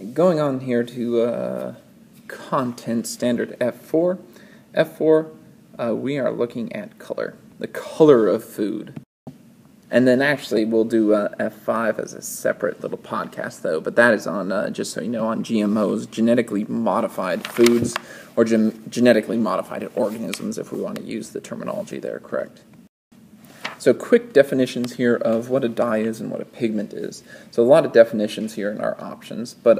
Going on here to content standard F4. F4, we are looking at color, the color of food. And then actually we'll do F5 as a separate little podcast though, but that is on, just so you know, on GMOs, genetically modified foods, or genetically modified organisms, if we want to use the terminology there, correct? So quick definitions here of what a dye is and what a pigment is. So a lot of definitions here in our options, but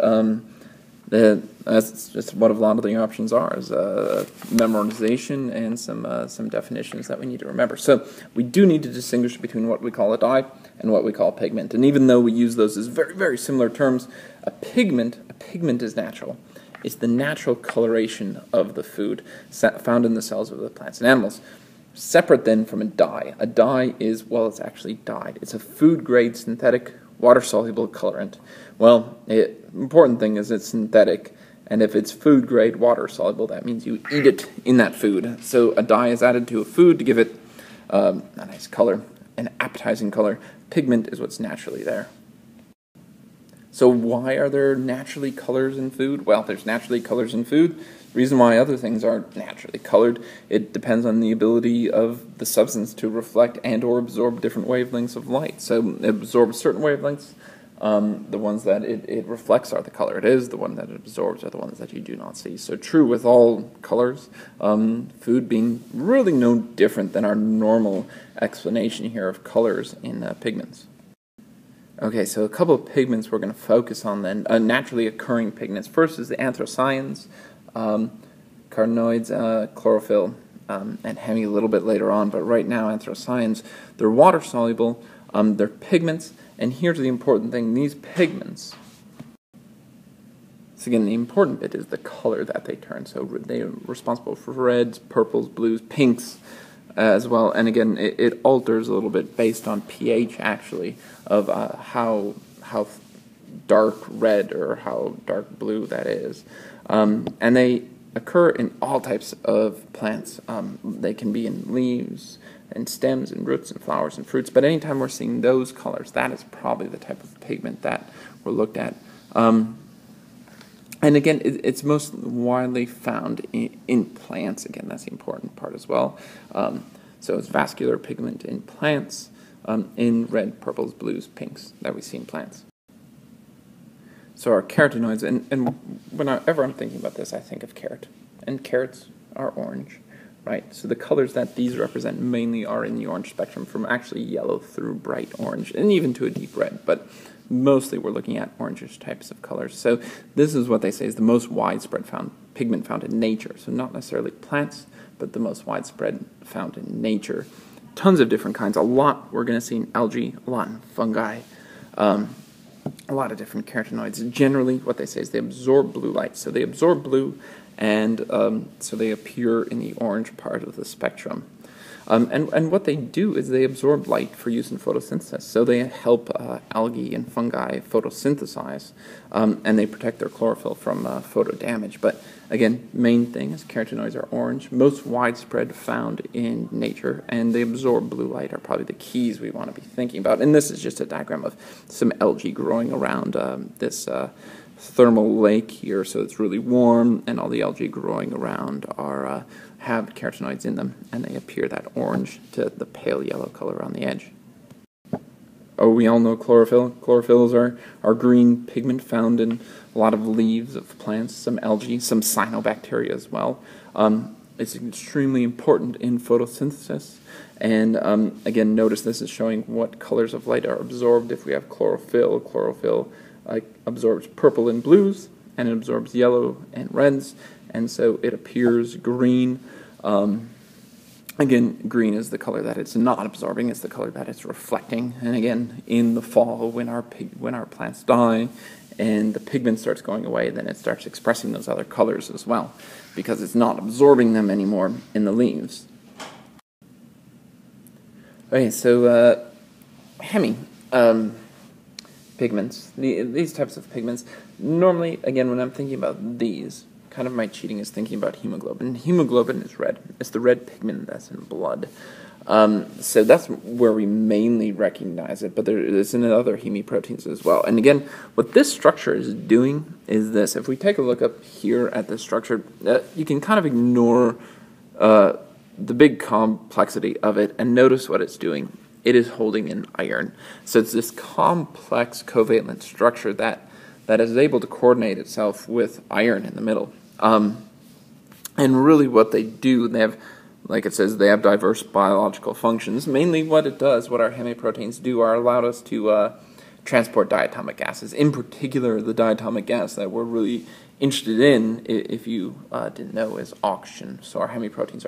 that's just what a lot of the options are, is memorization and some definitions that we need to remember. So we do need to distinguish between what we call a dye and what we call a pigment. And even though we use those as very, very similar terms, a pigment is natural. It's the natural coloration of the food found in the cells of the plants and animals. Separate then from a dye. A dye is, well, it's actually dyed. It's a food-grade synthetic water-soluble colorant. Well, important thing is it's synthetic, and if it's food-grade water-soluble, that means you eat it in that food. So a dye is added to a food to give it a nice color, an appetizing color. Pigment is what's naturally there. So why are there naturally colors in food? Well, there's naturally colors in food. The reason why other things aren't naturally colored, it depends on the ability of the substance to reflect and or absorb different wavelengths of light. So it absorbs certain wavelengths. The ones that it reflects are the color it is. The one that it absorbs are the ones that you do not see. So true with all colors, food being really no different than our normal explanation here of colors in pigments. Okay, so a couple of pigments we're going to focus on then, naturally occurring pigments. First is the anthocyanins, carotenoids, chlorophyll, and heme a little bit later on, but right now anthocyanins, they're water-soluble, they're pigments, and here's the important thing, these pigments, so again, the important bit is the color that they turn, so they are responsible for reds, purples, blues, pinks, as well, and again, it alters a little bit based on pH, actually, of how dark red or how dark blue that is. And they occur in all types of plants. They can be in leaves, and stems, and roots, and flowers, and fruits, but anytime we're seeing those colors, that is probably the type of pigment that we're looked at. And again, it's most widely found in plants. Again, that's the important part as well. So it's vascular pigment in plants, in red, purples, blues, pinks that we see in plants. So our carotenoids, and whenever I'm thinking about this, I think of carrot. And carrots are orange, right? So the colors that these represent mainly are in the orange spectrum, from actually yellow through bright orange, and even to a deep red. But mostly we're looking at orangish types of colors. So this is what they say is the most widespread pigment found in nature. So not necessarily plants, but the most widespread found in nature. Tons of different kinds. A lot we're going to see in algae, a lot in fungi, a lot of different carotenoids. Generally, what they say is they absorb blue light. So they absorb blue, and so they appear in the orange part of the spectrum. And what they do is they absorb light for use in photosynthesis. So they help algae and fungi photosynthesize, and they protect their chlorophyll from photo damage. But again, main thing is carotenoids are orange, most widespread found in nature, and they absorb blue light are probably the keys we want to be thinking about. And this is just a diagram of some algae growing around this thermal lake here, so it's really warm, and all the algae growing around are have carotenoids in them, and they appear that orange to the pale yellow color on the edge. Oh, we all know chlorophyll. Chlorophyll is our green pigment found in a lot of leaves of plants, some algae, some cyanobacteria as well. It's extremely important in photosynthesis, and again, notice this is showing what colors of light are absorbed. If we have chlorophyll, absorbs purple and blues, and it absorbs yellow and reds, and so it appears green. Again, green is the color that it's not absorbing, it's the color that it's reflecting. And again, in the fall, when our plants die and the pigment starts going away, then it starts expressing those other colors as well, because it's not absorbing them anymore in the leaves. Okay, so heme. Pigments, these types of pigments, normally, again, when I'm thinking about these, kind of my cheating is thinking about hemoglobin. Hemoglobin is red. It's the red pigment that's in blood. So that's where we mainly recognize it, but there's in other heme proteins as well. And again, what this structure is doing is this. If we take a look up here at this structure, you can kind of ignore the big complexity of it and notice what it's doing. It is holding in iron. So it's this complex covalent structure that is able to coordinate itself with iron in the middle. And really what they do, they have, like it says, they have diverse biological functions. Mainly what it does, what our heme proteins do, are allow us to transport diatomic gases. In particular, the diatomic gas that we're really interested in, if you didn't know, is oxygen. So our heme proteins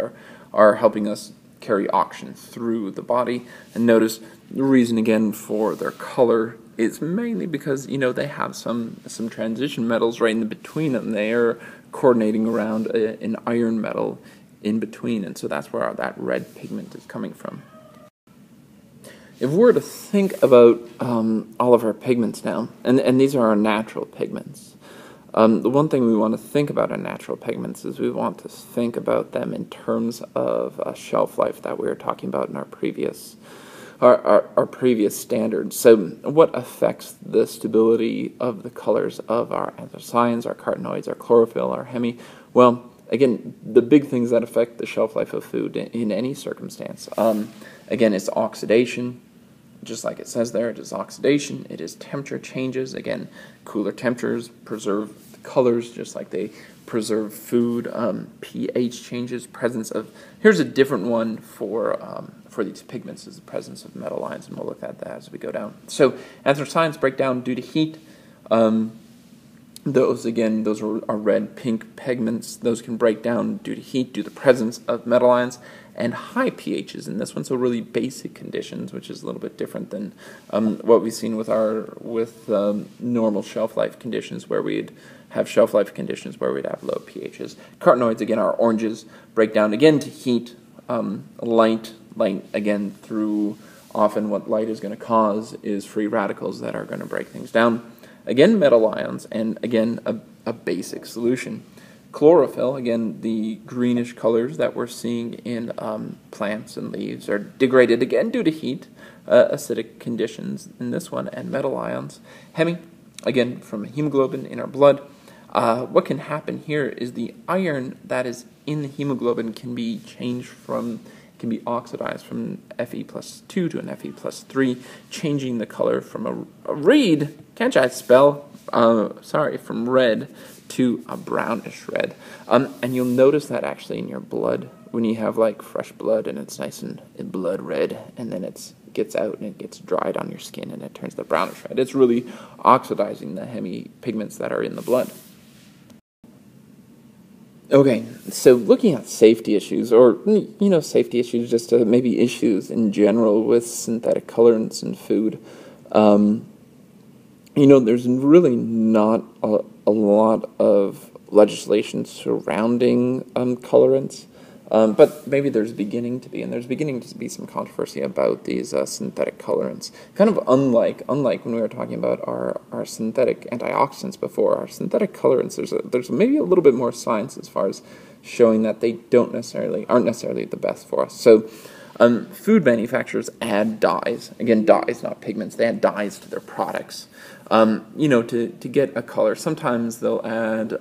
are helping us carry oxygen through the body. And notice the reason again for their color is mainly because, you know, they have some transition metals right in between them. They are coordinating around an iron metal in between, and so that's where that red pigment is coming from. If we were to think about all of our pigments now, and these are our natural pigments, the one thing we want to think about in natural pigments is we want to think about them in terms of shelf life that we were talking about in our previous standards. So what affects the stability of the colors of our anthocyanins, our carotenoids, our chlorophyll, our heme? Well, again, the big things that affect the shelf life of food in any circumstance, again, it's oxidation. Just like it says there, it is oxidation. It is temperature changes. Again, cooler temperatures preserve the colors just like they preserve food. pH changes, presence of... Here's a different one for these pigments, is the presence of metal ions, and we'll look at that as we go down. So anthocyanins break down due to heat. Those are red, pink pigments. Those can break down due to heat, due to the presence of metal ions, and high pHs in this one, so really basic conditions, which is a little bit different than what we've seen with normal shelf life conditions, where we'd have shelf life conditions where we'd have low pHs. Carotenoids, again, are oranges, break down again to heat, light again through often what light is going to cause is free radicals that are going to break things down. Again, metal ions, and again, a basic solution. Chlorophyll, again, the greenish colors that we're seeing in plants and leaves are degraded again due to heat, acidic conditions in this one, and metal ions. Heme, again, from hemoglobin in our blood. What can happen here is the iron that is in the hemoglobin can be oxidized from Fe+2 to an Fe+3, changing the color from a reed, can't I spell? From red to a brownish red. And you'll notice that actually in your blood, when you have like fresh blood and it's nice and blood red, and then it gets out and it gets dried on your skin and it turns the brownish red. It's really oxidizing the heme pigments that are in the blood. Okay, so looking at safety issues, or, safety issues, just maybe issues in general with synthetic colorants in food, there's really not a lot of legislation surrounding colorants, but maybe there's beginning to be, and there's beginning to be some controversy about these synthetic colorants. Kind of unlike when we were talking about our synthetic antioxidants before, our synthetic colorants, there's maybe a little bit more science as far as showing that they aren't necessarily the best for us. So food manufacturers add dyes. Again, dyes, not pigments. They add dyes to their products. To get a color. Sometimes they'll add,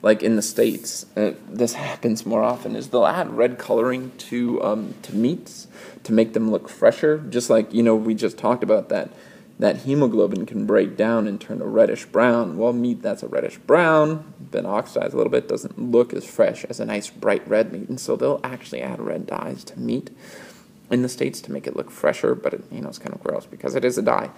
like in the States, this happens more often, is they'll add red coloring to meats to make them look fresher. Just like, we just talked about that hemoglobin can break down and turn a reddish brown. Well, meat that's a reddish brown, been oxidized a little bit, doesn't look as fresh as a nice bright red meat. And so they'll actually add red dyes to meat in the States to make it look fresher, but it's kind of gross because it is a dye.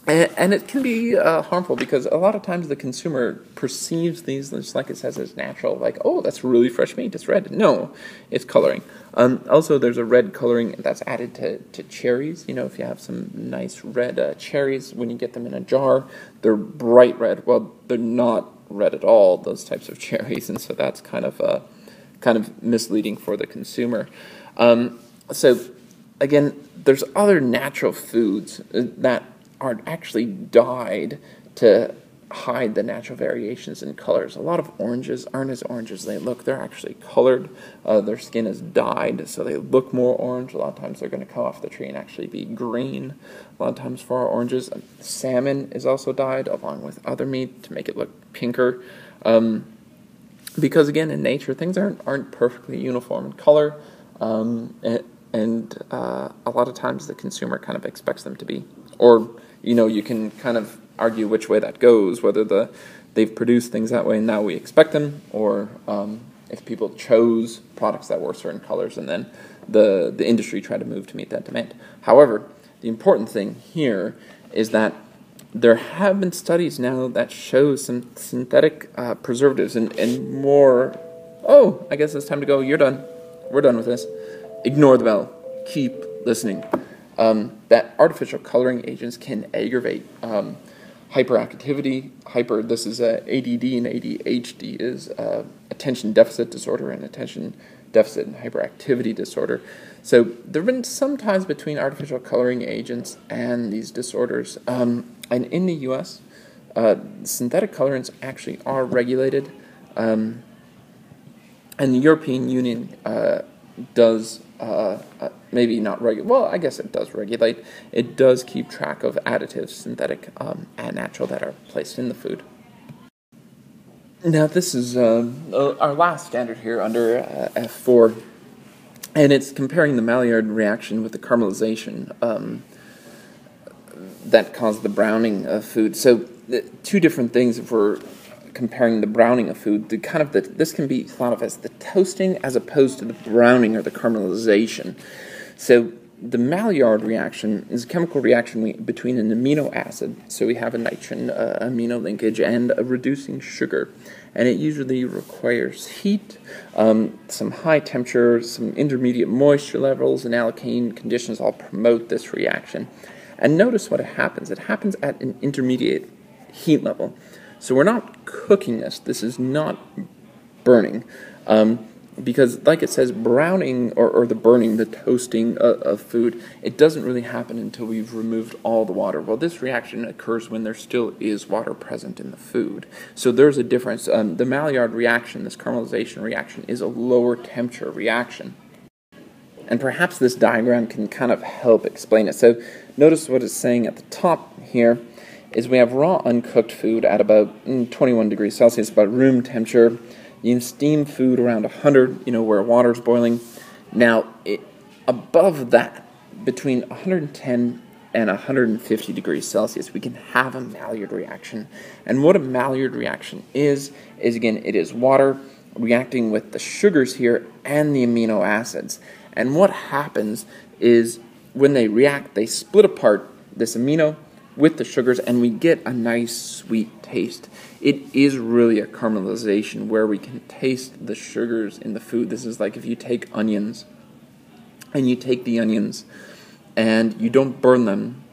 And it can be harmful because a lot of times the consumer perceives these, just like it says, as natural, like, oh, that's really fresh meat, it's red. No, it's coloring. Also, there's a red coloring that's added to cherries. If you have some nice red cherries, when you get them in a jar, they're bright red. Well, they're not red at all, those types of cherries, and so that's kind of misleading for the consumer. So, again, there's other natural foods that are actually dyed to hide the natural variations in colors. A lot of oranges aren't as orange as they look. They're actually colored. Their skin is dyed, so they look more orange. A lot of times they're going to come off the tree and actually be green. A lot of times for our oranges, salmon is also dyed along with other meat to make it look pinker. Because again, in nature, things aren't perfectly uniform in color, and a lot of times the consumer kind of expects them to be. Or, you can kind of argue which way that goes, whether they've produced things that way and now we expect them, or if people chose products that were certain colors and then the industry tried to move to meet that demand. However, the important thing here is that there have been studies now that show some synthetic preservatives and more. Oh, I guess it's time to go. You're done. We're done with this. Ignore the bell. Keep listening. That artificial coloring agents can aggravate hyperactivity. This is ADD, and ADHD is attention deficit disorder, and attention deficit and hyperactivity disorder. So there have been some ties between artificial coloring agents and these disorders. And in the U.S., synthetic colorants actually are regulated, and the European Union does maybe not regulate. Well, I guess it does regulate. It does keep track of additives, synthetic and natural, that are placed in the food. Now, this is our last standard here under F.4, and it's comparing the Maillard reaction with the caramelization that caused the browning of food. So, two different things if we're comparing the browning of food. This can be thought of as the toasting as opposed to the browning or the caramelization. So the Maillard reaction is a chemical reaction between an amino acid, so we have a nitrogen amino linkage, and a reducing sugar. And it usually requires heat, some high temperature, some intermediate moisture levels, and alkane conditions all promote this reaction. And notice what happens. It happens at an intermediate heat level. So we're not cooking this. This is not burning. Because, like it says, browning or the burning, the toasting of food, it doesn't really happen until we've removed all the water. Well, this reaction occurs when there still is water present in the food. So there's a difference. The Maillard reaction, this caramelization reaction, is a lower temperature reaction. And perhaps this diagram can kind of help explain it. So notice what it's saying at the top here is we have raw uncooked food at about 21 degrees Celsius, about room temperature. You can steam food around 100, where water's boiling. Now, above that, between 110 and 150 degrees Celsius, we can have a Maillard reaction. And what a Maillard reaction is again, it is water reacting with the sugars here and the amino acids. And what happens is when they react, they split apart this amino with the sugars, and we get a nice sweet taste. It is really a caramelization where we can taste the sugars in the food. This is like if you take onions, and you take the onions, and you don't burn them,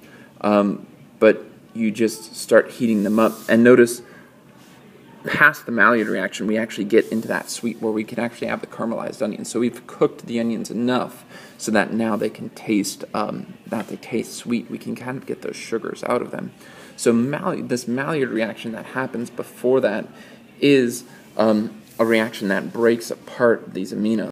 but you just start heating them up. And notice, past the Maillard reaction, we actually get into that sweet where we can actually have the caramelized onions. So we've cooked the onions enough so that now they can taste, sweet. We can kind of get those sugars out of them. So this Maillard reaction that happens before that is a reaction that breaks apart these aminos.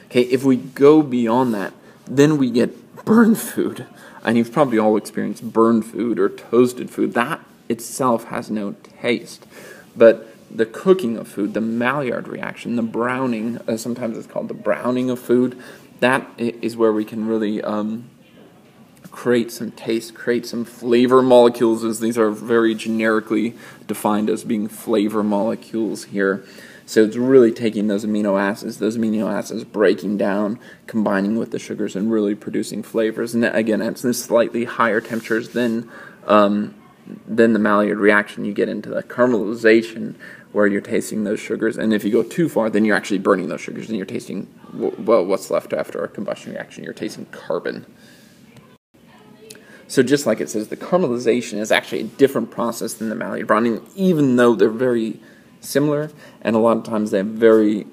Okay, if we go beyond that, then we get burned food. And you've probably all experienced burned food or toasted food. That itself has no taste. But the cooking of food, the Maillard reaction, the browning, sometimes it's called the browning of food, that is where we can really create some taste, create some flavor molecules, as these are very generically defined as being flavor molecules here. So it's really taking those amino acids breaking down, combining with the sugars, and really producing flavors. And again, at slightly higher temperatures than the Maillard reaction, you get into the caramelization, where you're tasting those sugars. And if you go too far, then you're actually burning those sugars, and you're tasting, well, what's left after a combustion reaction. You're tasting carbon. So just like it says, the caramelization is actually a different process than the Maillard browning, even though they're very similar, and a lot of times they have very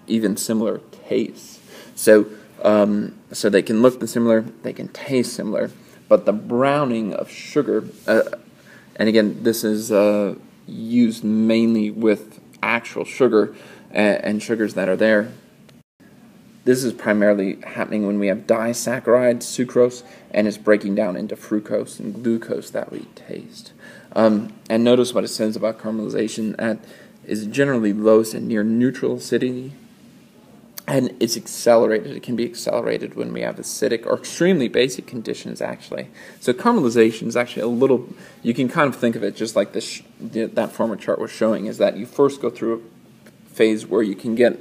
even similar tastes. So they can look similar, they can taste similar, but the browning of sugar And again, this is used mainly with actual sugar and sugars that are there. This is primarily happening when we have disaccharides, sucrose, and it's breaking down into fructose and glucose that we taste. And notice what it says about caramelization. That is generally lowest and near neutral acidity, and it's accelerated. It can be accelerated when we have acidic or extremely basic conditions, actually. So caramelization is actually a little, you can kind of think of it just like this, that former chart was showing, is that you first go through a phase where you can get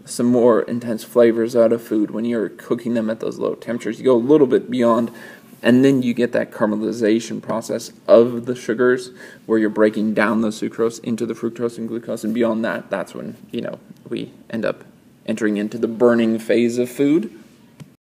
some more intense flavors out of food when you're cooking them at those low temperatures. You go a little bit beyond, and then you get that caramelization process of the sugars where you're breaking down the sucrose into the fructose and glucose, and beyond that, that's when, we end up entering into the burning phase of food.